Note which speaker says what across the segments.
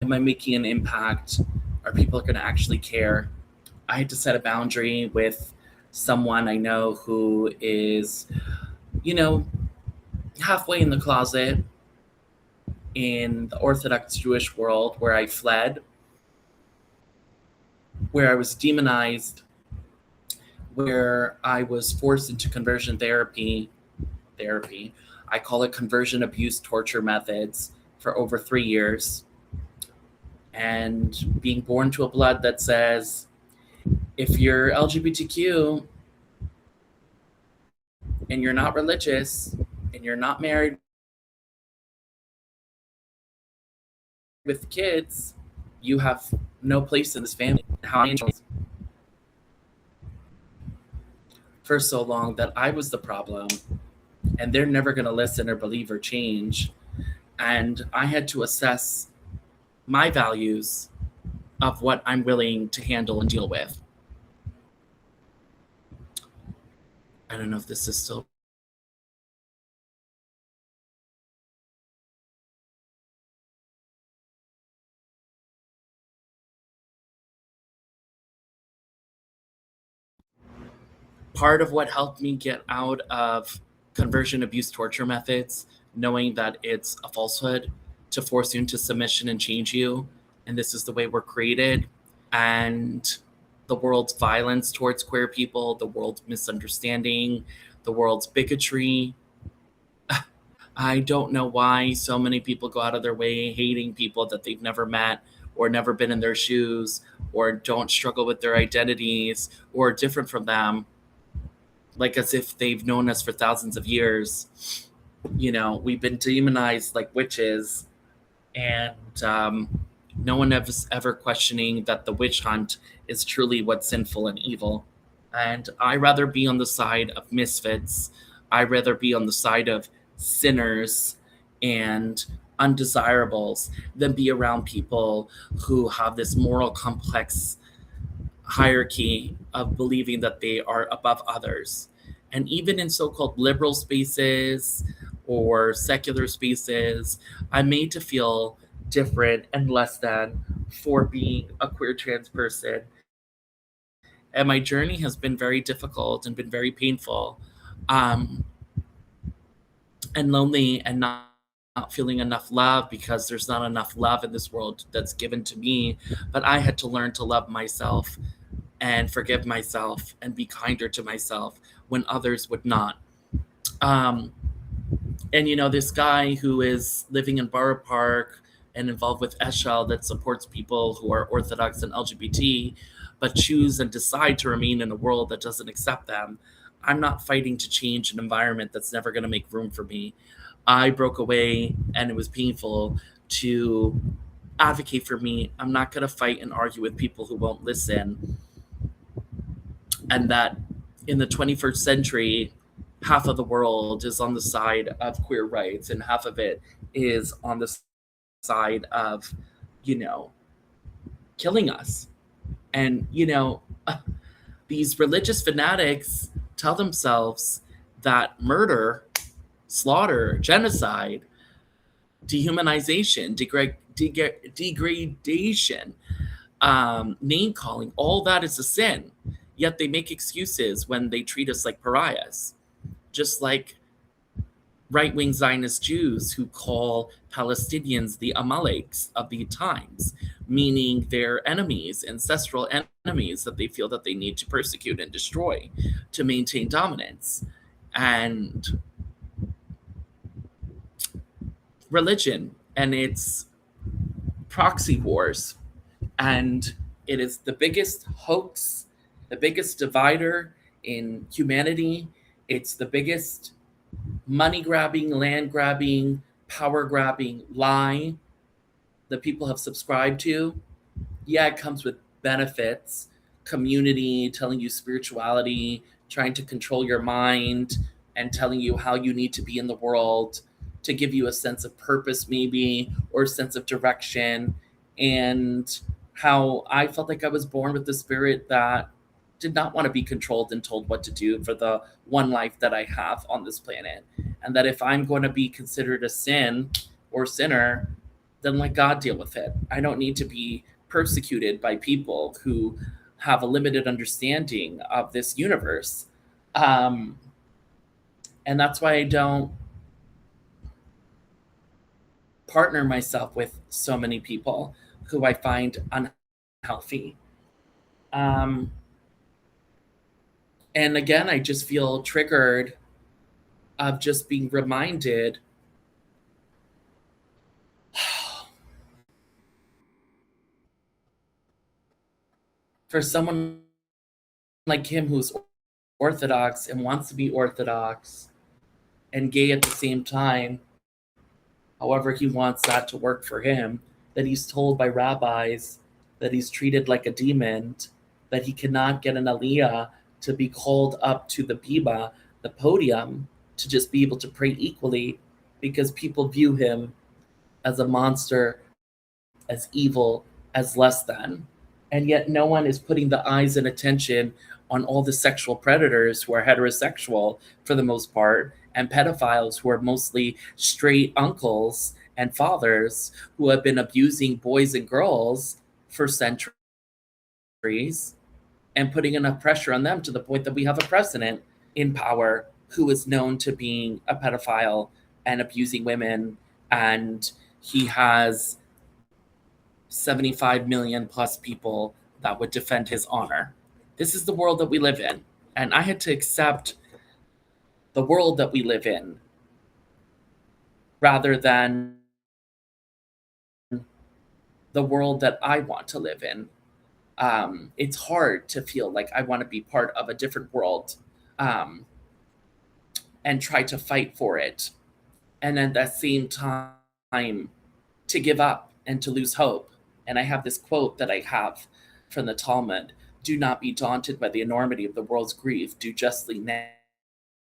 Speaker 1: Am I making an impact? Are people going to actually care? I had to set a boundary with someone I know who is, you know, halfway in the closet in the Orthodox Jewish world where I fled, where I was demonized, where I was forced into conversion therapy. I call it conversion abuse torture methods for over 3 years. And being born to a blood that says, if you're LGBTQ and you're not religious and you're not married with kids, you have no place in this family. How I enjoy for so long that I was the problem and they're never going to listen or believe or change. And I had to assess my values of what I'm willing to handle and deal with. I don't know if this is still. Part of what helped me get out of conversion abuse torture methods, knowing that it's a falsehood to force you into submission and change you, and this is the way we're created, and the world's violence towards queer people, the world's misunderstanding, the world's bigotry. I don't know why so many people go out of their way hating people that they've never met or never been in their shoes or don't struggle with their identities or are different from them, like as if they've known us for thousands of years. We've been demonized like witches, and no one is ever questioning that the witch hunt is truly what's sinful and evil. And I rather be on the side of misfits. I rather be on the side of sinners and undesirables than be around people who have this moral complex hierarchy of believing that they are above others. And even in so-called liberal spaces or secular spaces, I'm made to feel different and less than for being a queer trans person. And my journey has been very difficult and been very painful, and lonely, and not feeling enough love because there's not enough love in this world that's given to me. But I had to learn to love myself and forgive myself and be kinder to myself when others would not. And this guy who is living in Borough Park and involved with Eshel that supports people who are Orthodox and LGBT, but choose and decide to remain in a world that doesn't accept them. I'm not fighting to change an environment that's never going to make room for me. I broke away and it was painful to advocate for me. I'm not going to fight and argue with people who won't listen. And that in the 21st century, half of the world is on the side of queer rights and half of it is on the side of, killing us. And, these religious fanatics tell themselves that murder, slaughter, genocide, dehumanization, degradation, name calling, all that is a sin. Yet they make excuses when they treat us like pariahs, just like right-wing Zionist Jews who call Palestinians the Amaleks of the times, meaning they're enemies, ancestral enemies that they feel that they need to persecute and destroy to maintain dominance. And religion and its proxy wars. And it is the biggest hoax, the biggest divider in humanity. It's the biggest money grabbing, land grabbing, power grabbing lie that people have subscribed to. Yeah, it comes with benefits, community, telling you spirituality, trying to control your mind, and telling you how you need to be in the world to give you a sense of purpose, maybe, or a sense of direction. And how I felt like I was born with the spirit that did not want to be controlled and told what to do for the one life that I have on this planet. And that if I'm going to be considered a sin or sinner, then let God deal with it. I don't need to be persecuted by people who have a limited understanding of this universe. Um, and that's why I don't partner myself with so many people who I find unhealthy. Um, and again, I just feel triggered of just being reminded for someone like him who's Orthodox and wants to be Orthodox and gay at the same time, however he wants that to work for him, that he's told by rabbis that he's treated like a demon, that he cannot get an aliyah to be called up to the bima, the podium, to just be able to pray equally because people view him as a monster, as evil, as less than. And yet no one is putting the eyes and attention on all the sexual predators who are heterosexual for the most part, and pedophiles who are mostly straight uncles and fathers who have been abusing boys and girls for centuries, and putting enough pressure on them to the point that we have a president in power who is known to being a pedophile and abusing women, and he has 75 million plus people that would defend his honor. This is the world that we live in. And I had to accept the world that we live in rather than the world that I want to live in. It's hard to feel like I want to be part of a different world, um, and try to fight for it. And at the same time, to give up and to lose hope. And I have this quote that I have from the Talmud: do not be daunted by the enormity of the world's grief. Do justly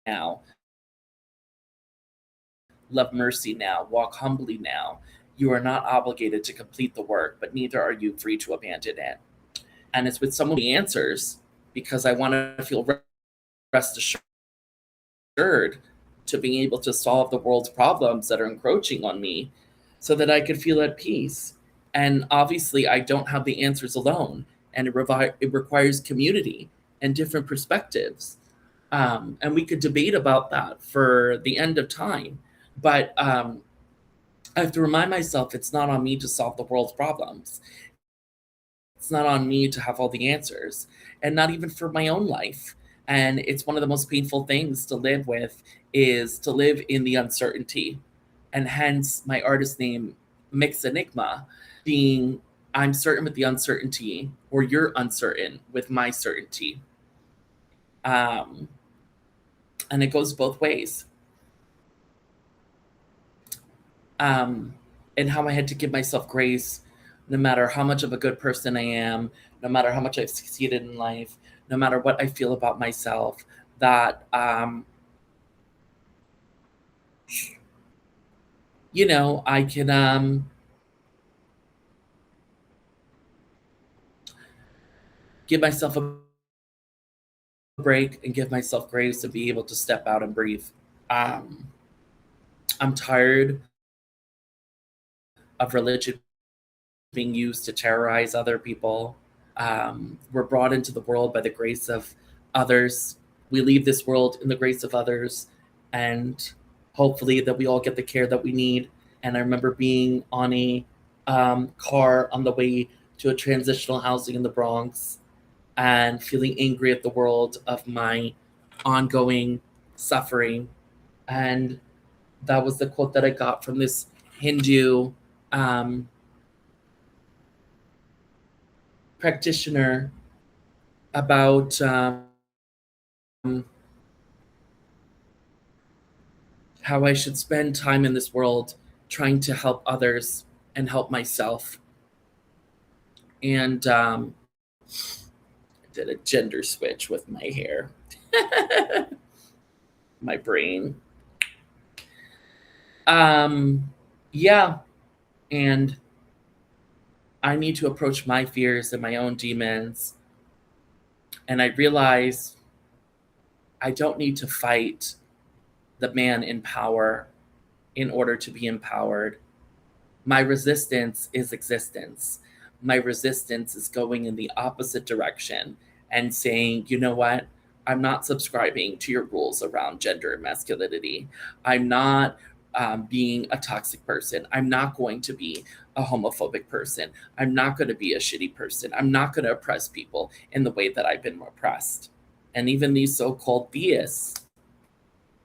Speaker 1: now. Love mercy now. Walk humbly now. You are not obligated to complete the work, but neither are you free to abandon it. And it's with some of the answers because I want to feel rest assured to being able to solve the world's problems that are encroaching on me so that I could feel at peace. And obviously, I don't have the answers alone, and it requires community and different perspectives. And we could debate about that for the end of time. But I have to remind myself it's not on me to solve the world's problems. It's not on me to have all the answers, and not even for my own life. And it's one of the most painful things to live with is to live in the uncertainty. And hence my artist name, Mix Enigma, being I'm certain with the uncertainty, or you're uncertain with my certainty. Um, and it goes both ways. Um, and how I had to give myself grace no matter how much of a good person I am, no matter how much I've succeeded in life, no matter what I feel about myself, that, I can give myself a break and give myself grace to be able to step out and breathe. Um, I'm tired of religion being used to terrorize other people. We're brought into the world by the grace of others. We leave this world in the grace of others, and hopefully that we all get the care that we need. And I remember being on a car on the way to a transitional housing in the Bronx and feeling angry at the world of my ongoing suffering. And that was the quote that I got from this Hindu um, practitioner about how I should spend time in this world trying to help others and help myself. And I did a gender switch with my hair, my brain. Yeah, and I need to approach my fears and my own demons. And I realize I don't need to fight the man in power in order to be empowered. My resistance is existence. My resistance is going in the opposite direction and saying, you know what? I'm not subscribing to your rules around gender and masculinity. I'm not being a toxic person. I'm not going to be a homophobic person. I'm not going to be a shitty person. I'm not going to oppress people in the way that I've been oppressed. And even these so called theists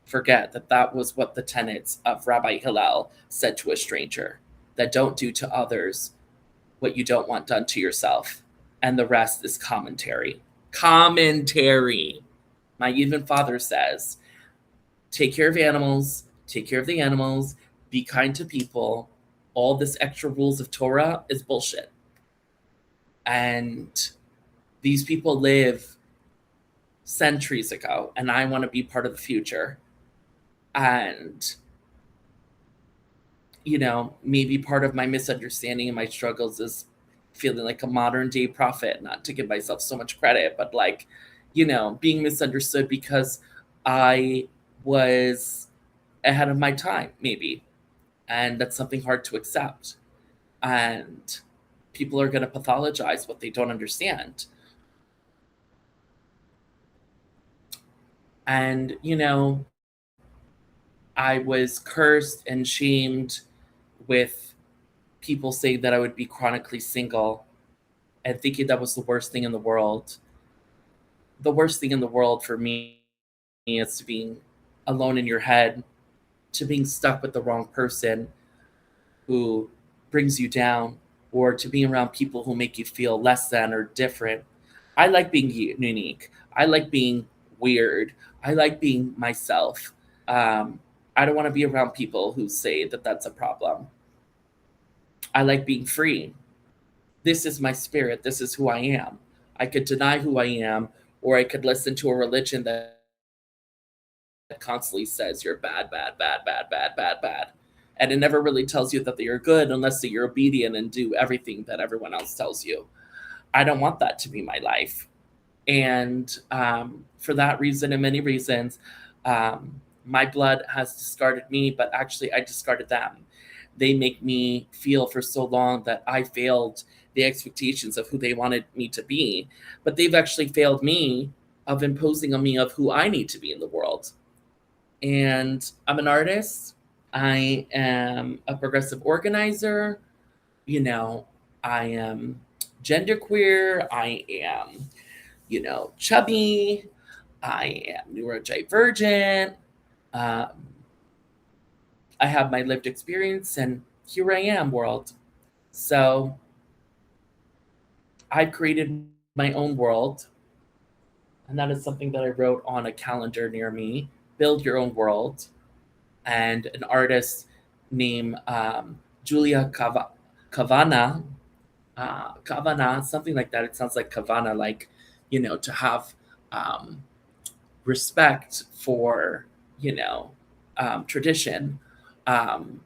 Speaker 1: forget that that was what the tenets of Rabbi Hillel said to a stranger, that don't do to others what you don't want done to yourself. And the rest is commentary. Commentary. My even father says, take care of animals, take care of the animals, be kind to people. All this extra rules of Torah is bullshit. And these people live centuries ago, and I want to be part of the future. And maybe part of my misunderstanding and my struggles is feeling like a modern day prophet, not to give myself so much credit, but like, being misunderstood because I was ahead of my time, maybe. And that's something hard to accept. And people are going to pathologize what they don't understand. And, I was cursed and shamed with people saying that I would be chronically single and thinking that was the worst thing in the world. The worst thing in the world for me is to being alone in your head, to being stuck with the wrong person who brings you down, or to being around people who make you feel less than or different. I like being unique. I like being weird. I like being myself. Um, I don't want to be around people who say that that's a problem. I like being free. This is my spirit. This is who I am. I could deny who I am, or I could listen to a religion that constantly says you're bad, bad, bad, bad, bad, bad, bad. And it never really tells you that you're good unless you're obedient and do everything that everyone else tells you. I don't want that to be my life. And for that reason and many reasons, my blood has discarded me, but actually I discarded them. They make me feel for so long that I failed the expectations of who they wanted me to be, but they've actually failed me of imposing on me of who I need to be in the world. And I'm an artist. I am a progressive organizer. You know, I am genderqueer. I am, chubby. I am neurodivergent. Um, I have my lived experience, and here I am, world. So I've created my own world, and that is something that I wrote on a calendar near me. Build your own world. And an artist named Julia Kavana, Kavana, something like that. It sounds like Kavana, like, to have um, respect for, tradition,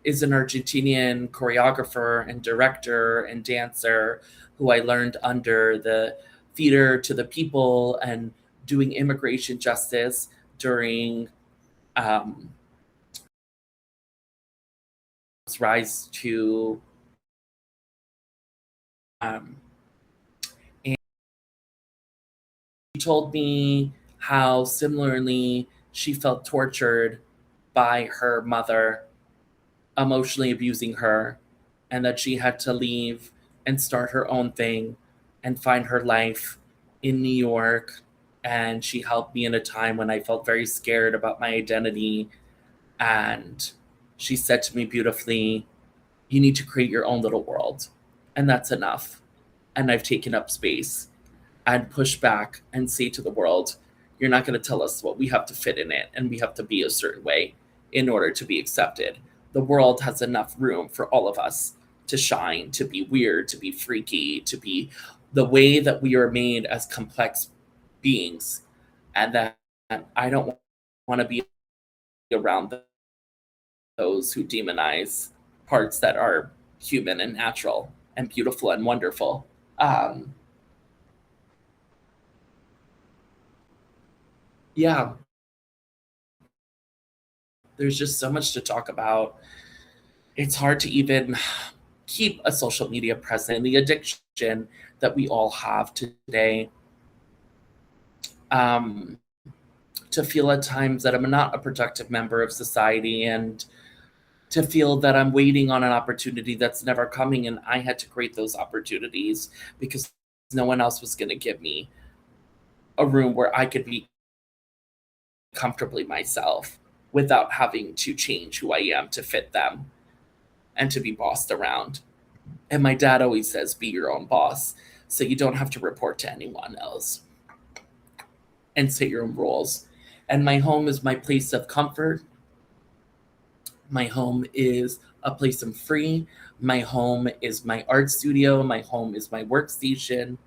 Speaker 1: is an Argentinian choreographer and director and dancer who I learned under the Theater to the People and doing immigration justice during um, rise to um, and she told me how similarly she felt tortured by her mother emotionally abusing her, and that she had to leave and start her own thing and find her life in New York. And she helped me in a time when I felt very scared about my identity. And she said to me beautifully, you need to create your own little world. And that's enough. And I've taken up space and push back and say to the world, you're not going to tell us what we have to fit in it, and we have to be a certain way in order to be accepted. The world has enough room for all of us to shine, to be weird, to be freaky, to be the way that we are made as complex beings. And that I don't want to be around those who demonize parts that are human and natural and beautiful and wonderful. Um, yeah, there's just so much to talk about. It's hard to even keep a social media present and the addiction that we all have today. Um, to feel at times that I'm not a productive member of society, and to feel that I'm waiting on an opportunity that's never coming, and I had to create those opportunities because no one else was going to give me a room where I could be comfortably myself without having to change who I am to fit them and to be bossed around. And my dad always says, be your own boss. So you don't have to report to anyone else and set your own rules. And my home is my place of comfort. My home is a place I'm free. My home is my art studio. My home is my workstation.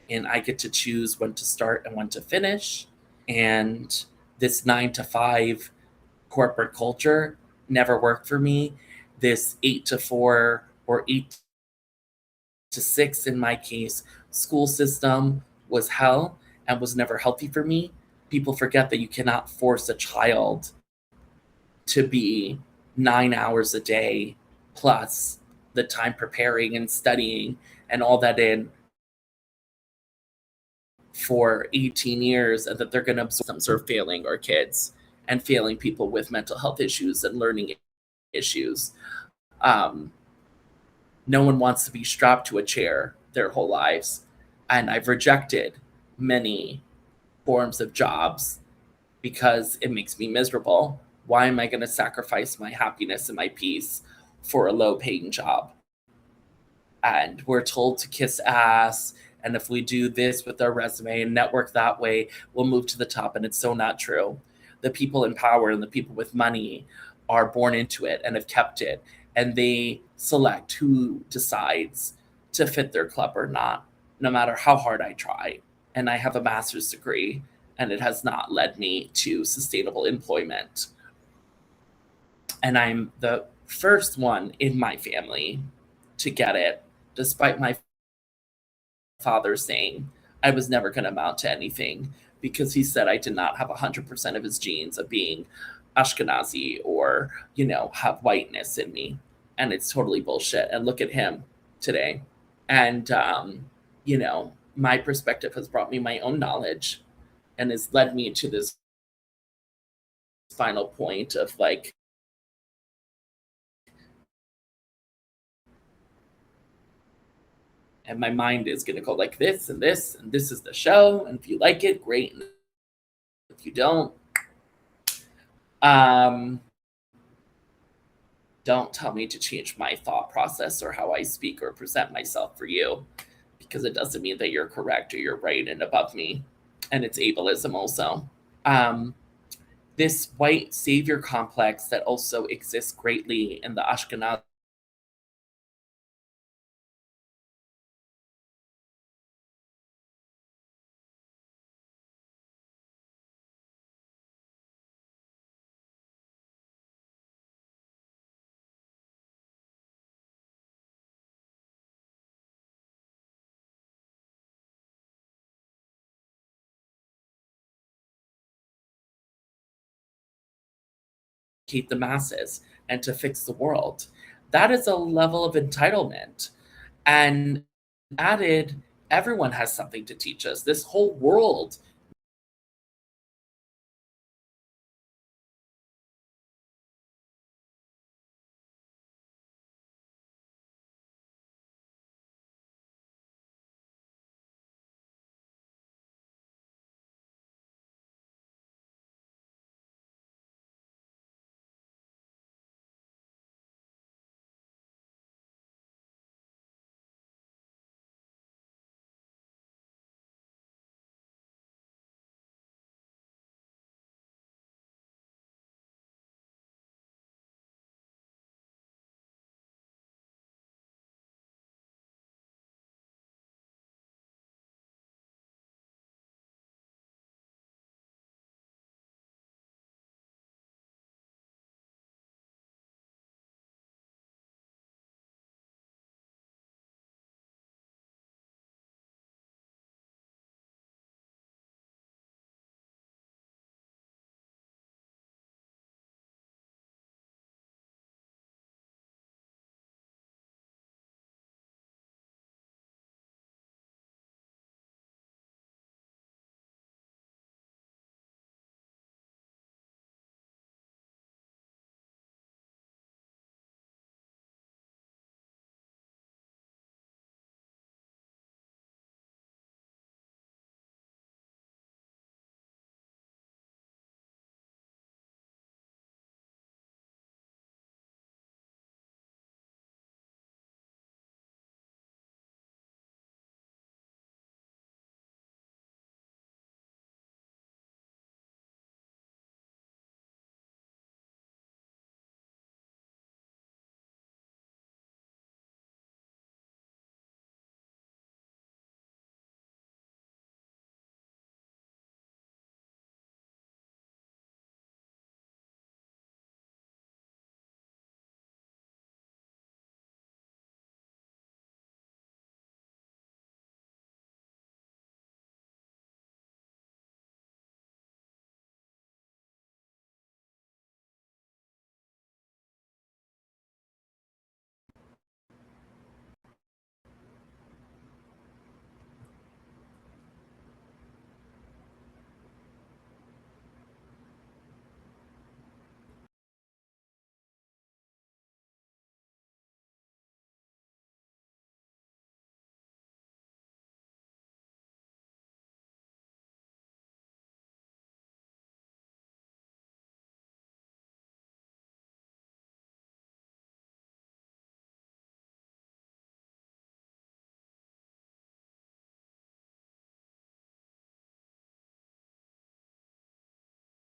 Speaker 1: And I get to choose when to start and when to finish. And this 9 to 5 corporate culture never worked for me. This 8 to 4 or 8 to 6, in my case, school system was hell and was never healthy for me. People forget that you cannot force a child to be 9 hours a day plus the time preparing and studying and all that in for 18 years, and that they're going to absorb some sort of failing our kids and failing people with mental health issues and learning issues. Um, no one wants to be strapped to a chair their whole lives. And I've rejected many forms of jobs because it makes me miserable. Why am I going to sacrifice my happiness and my peace for a low paying job? And we're told to kiss ass. And if we do this with our resume and network that way, we'll move to the top. And it's so not true. The people in power and the people with money are born into it and have kept it. And they select who decides to fit their club or not, no matter how hard I try. And I have a master's degree, and it has not led me to sustainable employment. And I'm the first one in my family to get it, despite my father saying I was never going to amount to anything because he said I did not have 100% of his genes of being Ashkenazi or, have whiteness in me. And it's totally bullshit. And look at him today. And, my perspective has brought me my own knowledge and has led me to this final point of like, and my mind is going to go like this and this, and this is the show. And if you like it, great. And if you don't tell me to change my thought process or how I speak or present myself for you, because it doesn't mean that you're correct or you're right and above me. And it's ableism also. This white savior complex that also exists greatly in the Ashkenazi educate the masses and to fix the world. That is a level of entitlement. And added, everyone has something to teach us. This whole world